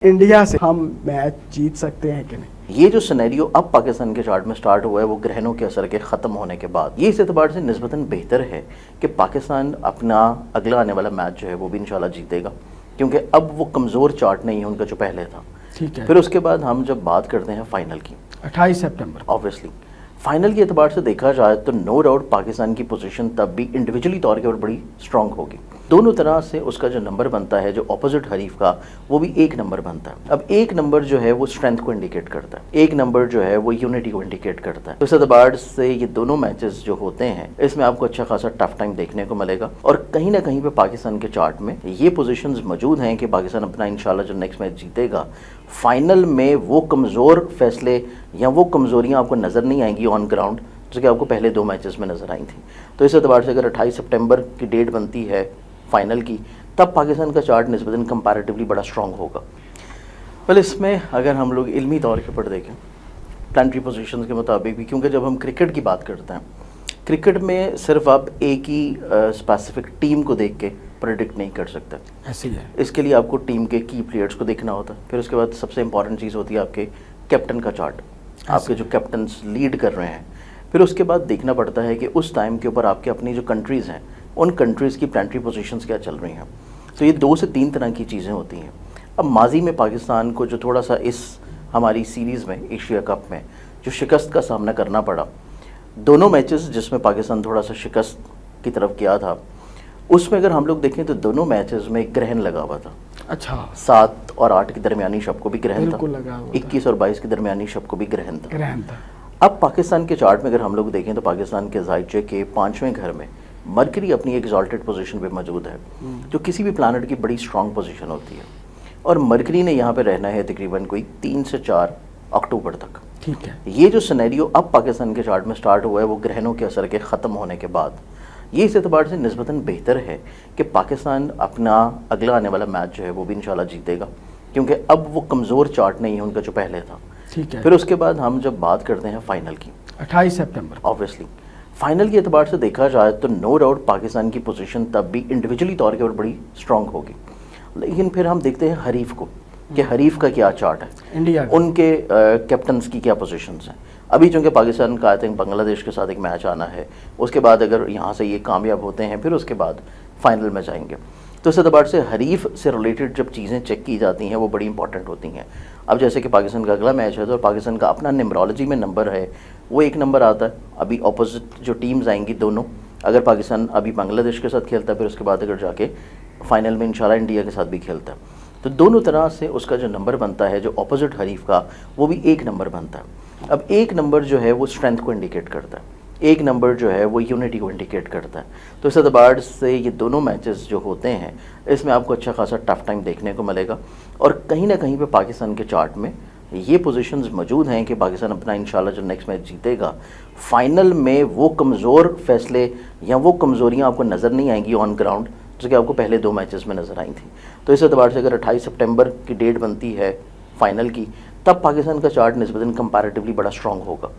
India से हम match जीत सकते हैं कि नहीं। ये जो सिनेरियो अब पाकिस्तान के चार्ट में स्टार्ट हुआ है वो ग्रहणों के असर के ख़त्म होने के बाद ये इस एतबार से निस्बतन बेहतर है कि पाकिस्तान अपना अगला आने वाला मैच जो है वो भी इंशाल्लाह जीतेगा, क्योंकि अब वो कमज़ोर चार्ट नहीं है उनका जो पहले था। ठीक है। फिर उसके बाद हम जब बात करते हैं फाइनल की 28 सितंबर, ऑब्वियसली फाइनल के एतबार से देखा जाए तो नो डाउट पाकिस्तान की पोजीशन तब भी इंडिविजुअली तौर के ऊपर बड़ी स्ट्रांग होगी। दोनों तरह से उसका जो नंबर बनता है जो अपोजिट हरीफ का वो भी एक नंबर बनता है। अब एक नंबर जो है वो स्ट्रेंथ को इंडिकेट करता है, एक नंबर जो है वो यूनिटी को इंडिकेट करता है। तो इस एतबार से ये दोनों मैचेस जो होते हैं इसमें आपको अच्छा खासा टफ टाइम देखने को मिलेगा और कहीं ना कहीं पे पाकिस्तान के चार्ट में ये पोजीशंस मौजूद हैं कि पाकिस्तान अपना इंशाल्लाह जो नेक्स्ट मैच जीतेगा फाइनल में वो कमज़ोर फैसले या वो कमज़ोरियाँ आपको नज़र नहीं आएंगी ऑन ग्राउंड जो कि आपको पहले दो मैचेस में नज़र आई थी। तो इस एतबार से अगर 28 सितंबर की डेट बनती है फाइनल की तब पाकिस्तान का चार्ट निस्बतन कंपैरेटिवली बड़ा स्ट्रॉन्ग होगा। वेल इसमें अगर हम लोग इल्मी तौर के ऊपर देखें प्लानिटरी पोजीशंस के मुताबिक भी, क्योंकि जब हम क्रिकेट की बात करते हैं क्रिकेट में सिर्फ आप एक ही स्पेसिफिक टीम को देख के प्रेडिक्ट नहीं कर सकते, ऐसे ही है। इसके लिए आपको टीम के की प्लेयर्स को देखना होता है। फिर उसके बाद सबसे इंपॉर्टेंट चीज़ होती है आपके कैप्टन का चार्ट, आपके जो कैप्टन्स लीड कर रहे हैं। फिर उसके बाद देखना पड़ता है कि उस टाइम के ऊपर आपके अपनी जो कंट्रीज़ हैं उन कंट्रीज़ की प्लानिटरी पोजीशंस क्या चल रही हैं। तो ये 2 से 3 तरह की चीज़ें होती हैं। अब माजी में पाकिस्तान को जो थोड़ा सा इस हमारी सीरीज़ में एशिया कप में जो शिकस्त का सामना करना पड़ा, दोनों मैचेस जिसमें पाकिस्तान थोड़ा सा शिकस्त की तरफ गया था उसमें अगर हम लोग देखें तो दोनों मैचेस में ग्रहण लगा हुआ था। अच्छा, 7 और 8 की दरमियानी शब को भी ग्रहण था, बिल्कुल लगा हुआ था। 21 और 22 की दरमियानी शब को भी ग्रहण था। ग्रहण था। अब पाकिस्तान के चार्ट में अगर हम लोग देखें तो पाकिस्तान के ज़ायचे के 5वें घर में मरकरी अपनी एक्सॉल्टेड पोजीशन पे मौजूद है जो किसी भी प्लानट की बड़ी स्ट्रॉन्ग पोजीशन होती है और मरकरी ने यहाँ पे रहना है तकरीबन कोई 3 से 4 अक्टूबर तक। ठीक है। ये जो सिनेरियो अब पाकिस्तान के चार्ट में स्टार्ट हुआ है वो ग्रहणों के असर के ख़त्म होने के बाद ये इस एतबार से निस्बतन बेहतर है कि पाकिस्तान अपना अगला आने वाला मैच जो है वो भी इंशाल्लाह जीतेगा, क्योंकि अब वो कमज़ोर चार्ट नहीं है उनका जो पहले था। ठीक है। फिर उसके बाद हम जब बात करते हैं फाइनल की 28 सितंबर, ऑब्वियसली फाइनल के एतबार से देखा जाए तो नो डाउट पाकिस्तान की पोजीशन तब भी इंडिविजुअली तौर के ऊपर बड़ी स्ट्रांग होगी। लेकिन फिर हम देखते हैं हरीफ को कि हरीफ का क्या चार्ट है, इंडिया का। उनके कैप्टन्स की क्या पोजीशंस हैं। अभी चूँकि पाकिस्तान का आई थिंक बांग्लादेश के साथ एक मैच आना है, उसके बाद अगर यहाँ से ये कामयाब होते हैं फिर उसके बाद फाइनल में जाएंगे। तो इस एतबार से हरीफ से रिलेटेड जब चीज़ें चेक की जाती हैं वो बड़ी इंपॉर्टेंट होती हैं। अब जैसे कि पाकिस्तान का अगला मैच है तो पाकिस्तान का अपना न्यूमरोलॉजी में नंबर है वो 1 नंबर आता है। अभी अपोजिट जो टीम्स आएंगी दोनों, अगर पाकिस्तान अभी बांग्लादेश के साथ खेलता है फिर उसके बाद अगर जाके फाइनल में इंशाल्लाह इंडिया के साथ भी खेलता है तो दोनों तरह से उसका जो नंबर बनता है जो अपोजिट हरीफ का वो भी 1 नंबर बनता है। अब एक नंबर जो है वो स्ट्रेंथ को इंडिकेट करता है, एक नंबर जो है वो यूनिटी को इंडिकेट करता है। तो इस एतबार से ये दोनों मैचेस जो होते हैं इसमें आपको अच्छा खासा टफ टाइम देखने को मिलेगा और कहीं ना कहीं पे पाकिस्तान के चार्ट में ये पोजीशंस मौजूद हैं कि पाकिस्तान अपना इंशाल्लाह जो नेक्स्ट मैच जीतेगा फाइनल में वो कमज़ोर फैसले या वो कमज़ोरियाँ आपको नज़र नहीं आएंगी ऑन ग्राउंड जो कि आपको पहले दो मैचेस में नज़र आई थी। तो इस एतबार से अगर 28 सितंबर की डेट बनती है फाइनल की तब पाकिस्तान का चार्ट निस्बतन कंपैरेटिवली बड़ा स्ट्रॉन्ग होगा।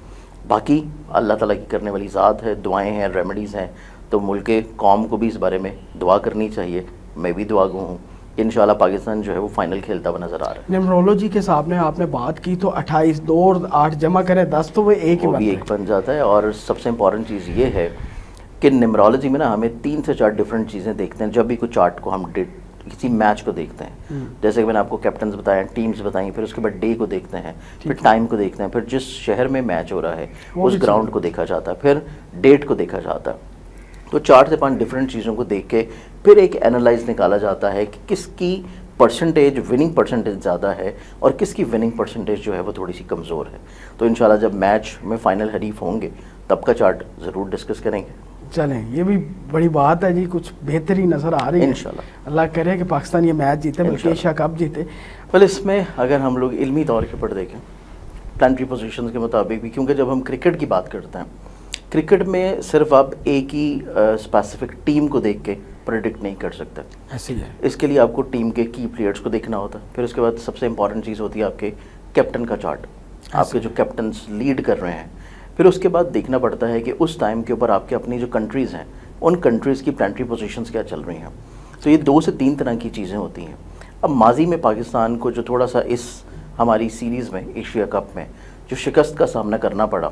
बाकी अल्लाह ताला की करने वाली ज़ात है, दुआएं हैं, रेमेडीज़ हैं, तो मुल्क कौम को भी इस बारे में दुआ करनी चाहिए। मैं भी दुआ गो हूँ इंशाल्लाह पाकिस्तान जो है वो फाइनल खेलता हुआ नज़र आ रहा है। न्यूमरोलॉजी के हिसाब में आपने बात की तो 28 2 और 8 जमा करें 10 तो वो एक ही वो भी एक बन जाता है। और सबसे इंपॉर्टेंट चीज़ ये है कि न्यूमरोलॉजी में ना हमें 3 से 4 डिफरेंट चीज़ें देखते हैं जब भी कोई चार्ट को हम किसी मैच को देखते हैं। जैसे कि मैंने आपको कैप्टन्स बताए, टीम्स बताई, फिर उसके बाद डे को देखते हैं, फिर टाइम को देखते हैं, फिर जिस शहर में मैच हो रहा है उस ग्राउंड को देखा जाता है, फिर डेट को देखा जाता है। तो 4 से 5 डिफरेंट चीज़ों को देख के फिर एक एनालाइज निकाला जाता है कि किसकी परसेंटेज विनिंग परसेंटेज ज़्यादा है और किसकी विनिंग परसेंटेज जो है वो थोड़ी सी कमज़ोर है। तो इंशाल्लाह जब मैच में फाइनल हरीफ होंगे तब का चार्ट ज़रूर डिस्कस करेंगे। चलें, ये भी बड़ी बात है जी, कुछ बेहतरी नज़र आ रही है इंशाल्लाह। अल्लाह करे कि पाकिस्तान ये मैच जीते, बल्कि एशिया कप जीते। वेल इसमें अगर हम लोग इल्मी तौर के ऊपर देखें प्लानिटरी पोजीशंस के मुताबिक भी, क्योंकि जब हम क्रिकेट की बात करते हैं क्रिकेट में सिर्फ आप एक ही स्पेसिफिक टीम को देख के प्रेडिक्ट नहीं कर सकते, ऐसे ही है। इसके लिए आपको टीम के की प्लेयर्स को देखना होता है। फिर उसके बाद सबसे इंपॉर्टेंट चीज़ होती है आपके कैप्टन का चार्ट, आपके जो कैप्टन्स लीड कर रहे हैं। फिर उसके बाद देखना पड़ता है कि उस टाइम के ऊपर आपके अपनी जो कंट्रीज़ हैं उन कंट्रीज़ की प्लानिटरी पोजीशंस क्या चल रही हैं। तो ये 2 से 3 तरह की चीज़ें होती हैं। اب ماضی میں پاکستان کو جو تھوڑا سا اس ہماری سیریز میں ایشیا کپ میں جو شکست کا سامنا کرنا پڑا،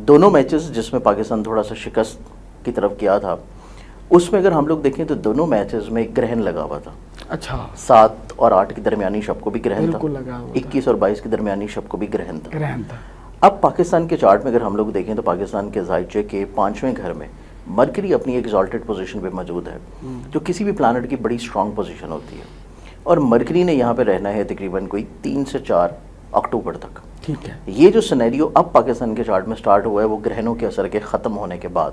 دونوں میچز جس میں پاکستان تھوڑا سا شکست کی طرف گیا تھا، اس میں اگر ہم لوگ دیکھیں تو دونوں میچز میں ایک گرہن لگا ہوا تھا. اچھا 7 اور 8 کی درمیانی شب کو بھی گرہن تھا، بالکل لگا ہوا تھا. 21 اور 22 کی درمیانی شب کو بھی گرہن تھا. گرہن تھا. اب پاکستان کے چارٹ میں اگر ہم لوگ دیکھیں تو پاکستان کے زائچے کے 5ویں گھر میں مرکری اپنی ایگزالٹڈ پوزیشن پہ موجود ہے، جو کسی بھی پلانٹ کی بڑی اسٹرانگ پوزیشن ہوتی ہے، اور مرکری نے یہاں پہ رہنا ہے تقریباً کوئی 3 سے 4 اکتوبر تک. ٹھیک ہے. یہ جو سینیریو اب پاکستان کے چارٹ میں سٹارٹ ہوا ہے وہ گرہنوں کے اثر کے ختم ہونے کے بعد،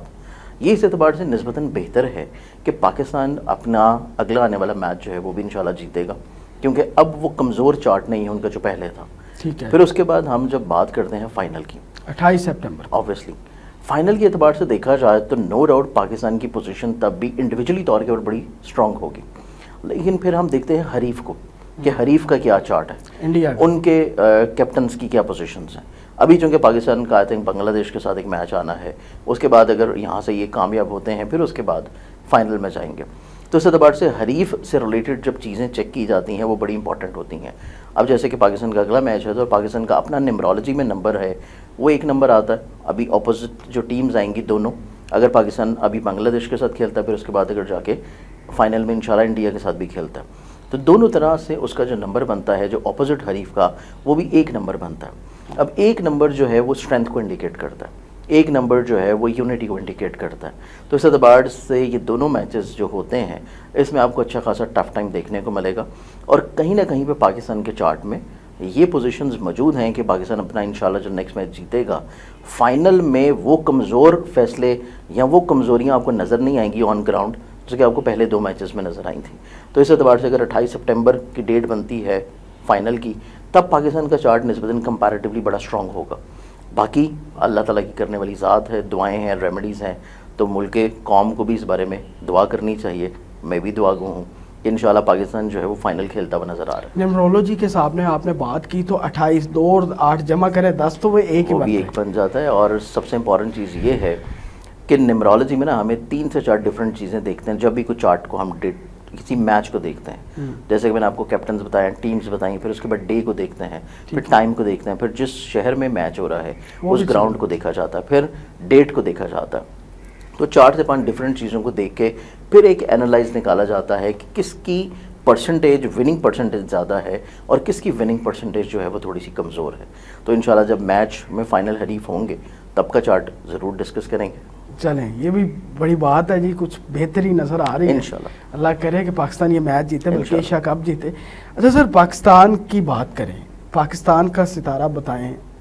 یہ اس اعتبار سے نسبتاً بہتر ہے کہ پاکستان اپنا اگلا آنے والا میچ جو ہے وہ بھی انشاءاللہ جیتے گا، کیونکہ اب وہ کمزور چارٹ نہیں ہے ان کا جو پہلے تھا. ٹھیک ہے. پھر اس کے بعد ہم جب بات کرتے ہیں فائنل کی، 28 سپٹمبر آبویسلی فائنل کے اعتبار سے دیکھا جائے تو نو ڈاؤٹ پاکستان کی پوزیشن تب بھی انڈیویجولی طور کے اوپر بڑی اسٹرانگ ہوگی، لیکن پھر ہم دیکھتے ہیں حریف کو کہ حریف کا کیا چارٹ ہے، انڈیا کا. ان کے کیپٹنس کی کیا پوزیشنز ہیں. ابھی چونکہ پاکستان کا آئی تھنک بنگلہ دیش کے ساتھ ایک میچ آنا ہے، اس کے بعد اگر یہاں سے یہ کامیاب ہوتے ہیں پھر اس کے بعد فائنل میں جائیں گے. تو اس اعتبار سے حریف سے ریلیٹڈ جب چیزیں چیک کی جاتی ہیں وہ بڑی امپورٹنٹ ہوتی ہیں. اب جیسے کہ پاکستان کا اگلا میچ ہے تو پاکستان کا اپنا نیمرولوجی میں نمبر ہے، وہ 1 نمبر آتا ہے. ابھی اپوزٹ جو ٹیمز آئیں گی دونوں، اگر پاکستان ابھی بنگلہ دیش کے ساتھ کھیلتا ہے پھر اس کے بعد اگر جا کے فائنل میں انشاءاللہ انڈیا کے ساتھ بھی کھیلتا ہے، تو دونوں طرح سے اس کا جو نمبر بنتا ہے جو اپوزٹ حریف کا وہ بھی 1 نمبر بنتا ہے. اب 1 نمبر جو ہے وہ اسٹرینتھ کو انڈیکیٹ کرتا ہے، 1 نمبر جو ہے وہ یونٹی کو انڈیکیٹ کرتا ہے. تو اس اعتبار سے یہ دونوں میچز جو ہوتے ہیں اس میں آپ کو اچھا خاصا ٹف ٹائم دیکھنے کو ملے گا، اور کہیں نہ کہیں پہ پاکستان کے چارٹ میں یہ پوزیشنز موجود ہیں کہ پاکستان اپنا انشاءاللہ جو نیکسٹ میچ جیتے گا فائنل میں وہ کمزور فیصلے یا وہ کمزوریاں آپ کو نظر نہیں آئیں گی آن گراؤنڈ جو کہ آپ کو پہلے 2 میچز میں نظر آئی تھیں. تو اس اعتبار سے اگر 28 سپٹمبر کی ڈیٹ بنتی ہے فائنل کی، تب پاکستان کا چارٹ نسبتاً کمپیریٹیولی بڑا اسٹرانگ ہوگا. باقی اللہ تعالیٰ کی کرنے والی ذات ہے، دعائیں ہیں، ریمیڈیز ہیں، تو ملک قوم کو بھی اس بارے میں دعا کرنی چاہیے. میں بھی دعا گو ہوں کہ انشاءاللہ پاکستان جو ہے وہ فائنل کھیلتا ہوا نظر آ رہا ہے. نیمرولوجی کے سامنے آپ نے بات کی تو 28 2 اور 8 جمع کریں 10 تو وہ ایک ہی وہ بھی ایک بن جاتا ہے. اور سب سے امپورٹنٹ چیز یہ ہے کہ نیمرولوجی میں نا ہمیں 3 سے 4 ڈفرینٹ چیزیں دیکھتے ہیں جب بھی کوئی چارٹ کو ہم کسی میچ کو دیکھتے ہیں. جیسے کہ میں نے آپ کو کیپٹنز بتایا، ٹیمز بتائیں، پھر اس کے بعد ڈے کو دیکھتے ہیں، پھر ٹائم کو دیکھتے ہیں، پھر جس شہر میں میچ ہو رہا ہے اس گراؤنڈ کو دیکھا جاتا ہے، پھر ڈیٹ کو دیکھا جاتا ہے. تو 4 سے 5 ڈفرینٹ چیزوں کو دیکھ کے پھر ایک اینالائز نکالا جاتا ہے کہ کس کی پرسنٹیج وننگ پرسنٹیج زیادہ ہے اور کس کی وننگ پرسنٹیج جو ہے وہ تھوڑی سی کمزور ہے. تو انشاءاللہ جب میچ میں فائنل حریف ہوں گے تب کا چارٹ ضرور ڈسکس کریں گے. چلیں یہ بھی بڑی بات ہے جی، کچھ بہتری نظر آ رہی ہے انشاءاللہ. اللہ کرے کہ پاکستان یہ میچ جیتے، بلکہ انشاءاللہ. ایشیا کپ جیتے. اچھا سر، پاکستان کی بات کریں، پاکستان کا ستارہ بتائیں